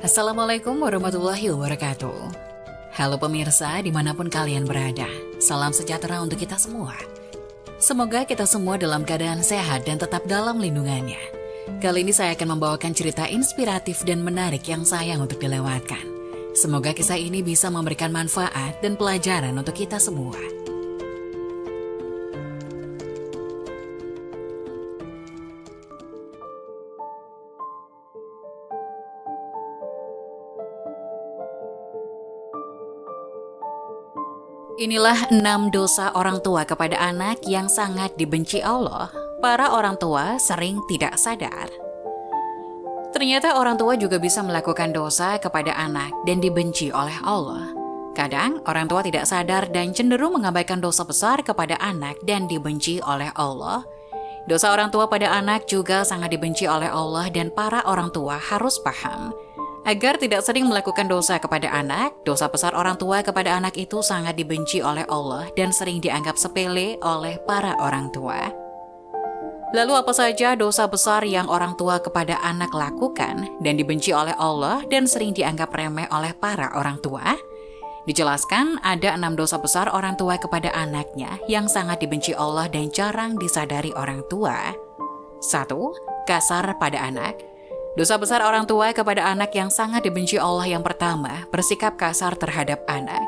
Assalamualaikum warahmatullahi wabarakatuh. Halo pemirsa dimanapun kalian berada, salam sejahtera untuk kita semua. Semoga kita semua dalam keadaan sehat dan tetap dalam lindungannya. Kali ini saya akan membawakan cerita inspiratif dan menarik yang sayang untuk dilewatkan. Semoga kisah ini bisa memberikan manfaat dan pelajaran untuk kita semua. Inilah 6 dosa orang tua kepada anak yang sangat dibenci Allah. Para orang tua sering tidak sadar. Ternyata orang tua juga bisa melakukan dosa kepada anak dan dibenci oleh Allah. Kadang orang tua tidak sadar dan cenderung mengabaikan dosa besar kepada anak dan dibenci oleh Allah. Dosa orang tua pada anak juga sangat dibenci oleh Allah dan para orang tua harus paham. Agar tidak sering melakukan dosa kepada anak, dosa besar orang tua kepada anak itu sangat dibenci oleh Allah dan sering dianggap sepele oleh para orang tua. Lalu apa saja dosa besar yang orang tua kepada anak lakukan dan dibenci oleh Allah dan sering dianggap remeh oleh para orang tua? Dijelaskan ada 6 dosa besar orang tua kepada anaknya yang sangat dibenci Allah dan jarang disadari orang tua. 1. Kasar pada anak. Dosa besar orang tua kepada anak yang sangat dibenci Allah yang pertama, bersikap kasar terhadap anak.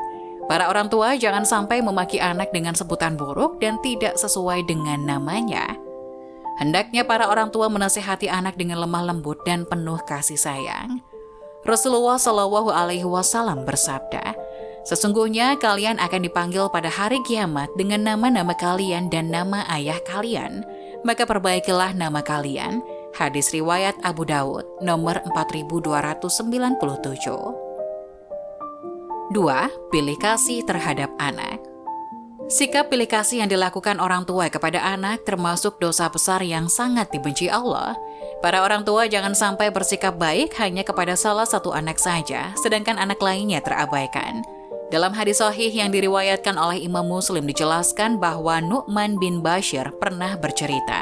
Para orang tua jangan sampai memaki anak dengan sebutan buruk dan tidak sesuai dengan namanya. Hendaknya para orang tua menasihati anak dengan lemah lembut dan penuh kasih sayang. Rasulullah Shallallahu Alaihi Wasallam bersabda, "Sesungguhnya kalian akan dipanggil pada hari kiamat dengan nama-nama kalian dan nama ayah kalian. Maka perbaikilah nama kalian." Hadis riwayat Abu Dawud nomor 4297. 2. Pilih kasih terhadap anak. Sikap pilih kasih yang dilakukan orang tua kepada anak termasuk dosa besar yang sangat dibenci Allah. Para orang tua jangan sampai bersikap baik hanya kepada salah satu anak saja, sedangkan anak lainnya terabaikan. Dalam hadis sahih yang diriwayatkan oleh Imam Muslim dijelaskan bahwa Nu'man bin Bashir pernah bercerita,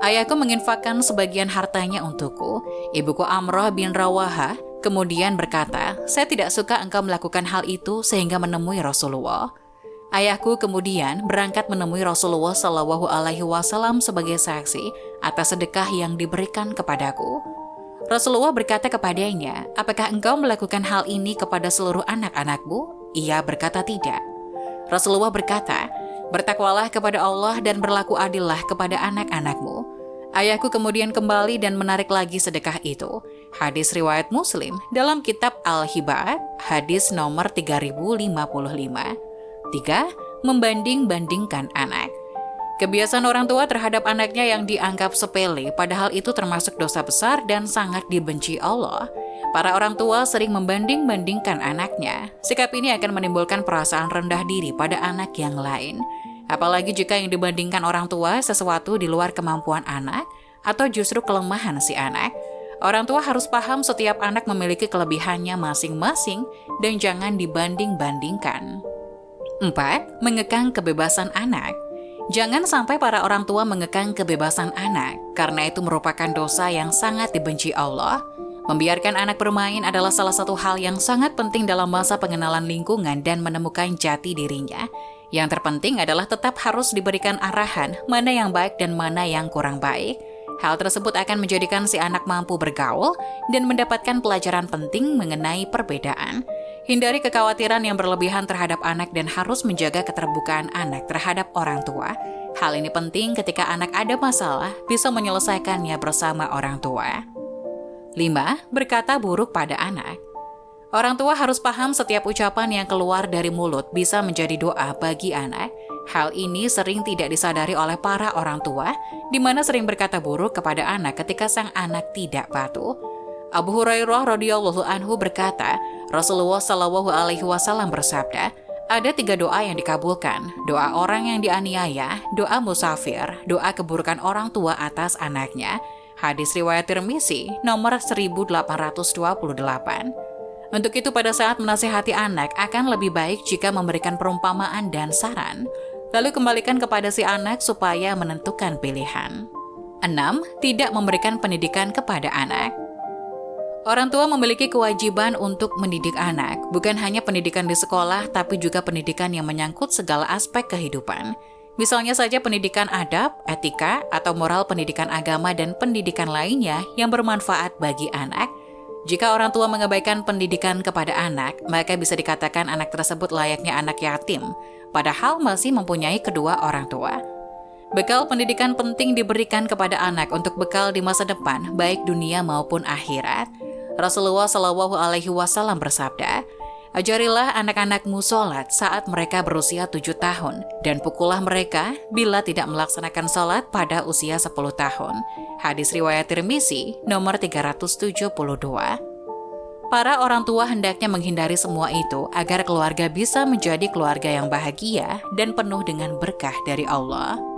"Ayahku menginfakkan sebagian hartanya untukku. Ibuku Amrah bin Rawaha kemudian berkata, 'Saya tidak suka engkau melakukan hal itu,' sehingga menemui Rasulullah. Ayahku kemudian berangkat menemui Rasulullah Shallallahu Alaihi Wasallam sebagai saksi atas sedekah yang diberikan kepadaku. Rasulullah berkata kepadanya, 'Apakah engkau melakukan hal ini kepada seluruh anak-anakmu?' Ia berkata, 'Tidak.' Rasulullah berkata, 'Bertakwalah kepada Allah dan berlaku adillah kepada anak-anakmu.' Ayahku kemudian kembali dan menarik lagi sedekah itu." Hadis riwayat Muslim dalam kitab Al-Hibah, hadis nomor 3055. 3. Membanding-bandingkan anak. Kebiasaan orang tua terhadap anaknya yang dianggap sepele, padahal itu termasuk dosa besar dan sangat dibenci Allah. Para orang tua sering membanding-bandingkan anaknya. Sikap ini akan menimbulkan perasaan rendah diri pada anak yang lain. Apalagi jika yang dibandingkan orang tua sesuatu di luar kemampuan anak atau justru kelemahan si anak. Orang tua harus paham setiap anak memiliki kelebihannya masing-masing dan jangan dibanding-bandingkan. 4. Mengekang kebebasan anak. Jangan sampai para orang tua mengekang kebebasan anak, karena itu merupakan dosa yang sangat dibenci Allah. Membiarkan anak bermain adalah salah satu hal yang sangat penting dalam masa pengenalan lingkungan dan menemukan jati dirinya. Yang terpenting adalah tetap harus diberikan arahan mana yang baik dan mana yang kurang baik. Hal tersebut akan menjadikan si anak mampu bergaul dan mendapatkan pelajaran penting mengenai perbedaan. Hindari kekhawatiran yang berlebihan terhadap anak dan harus menjaga keterbukaan anak terhadap orang tua. Hal ini penting ketika anak ada masalah, bisa menyelesaikannya bersama orang tua. 5. Berkata buruk pada anak. Orang tua harus paham setiap ucapan yang keluar dari mulut bisa menjadi doa bagi anak. Hal ini sering tidak disadari oleh para orang tua, di mana sering berkata buruk kepada anak ketika sang anak tidak patuh. Abu Hurairah radhiyallahu anhu berkata, Rasulullah Shallallahu Alaihi Wasallam bersabda, ada 3 doa yang dikabulkan: doa orang yang dianiaya, doa musafir, doa keburukan orang tua atas anaknya. Hadis riwayat Tirmizi nomor 1828. Untuk itu pada saat menasihati anak akan lebih baik jika memberikan perumpamaan dan saran, lalu kembalikan kepada si anak supaya menentukan pilihan. 6. Tidak memberikan pendidikan kepada anak. Orang tua memiliki kewajiban untuk mendidik anak, bukan hanya pendidikan di sekolah, tapi juga pendidikan yang menyangkut segala aspek kehidupan. Misalnya saja pendidikan adab, etika, atau moral pendidikan agama dan pendidikan lainnya yang bermanfaat bagi anak. Jika orang tua mengabaikan pendidikan kepada anak, maka bisa dikatakan anak tersebut layaknya anak yatim, padahal masih mempunyai kedua orang tua. Bekal pendidikan penting diberikan kepada anak untuk bekal di masa depan, baik dunia maupun akhirat. Rasulullah Shallallahu Alaihi Wasallam bersabda, "Ajarilah anak-anakmu sholat saat mereka berusia 7 tahun, dan pukullah mereka bila tidak melaksanakan sholat pada usia 10 tahun." Hadis riwayat Tirmizi nomor 372. Para orang tua hendaknya menghindari semua itu agar keluarga bisa menjadi keluarga yang bahagia dan penuh dengan berkah dari Allah.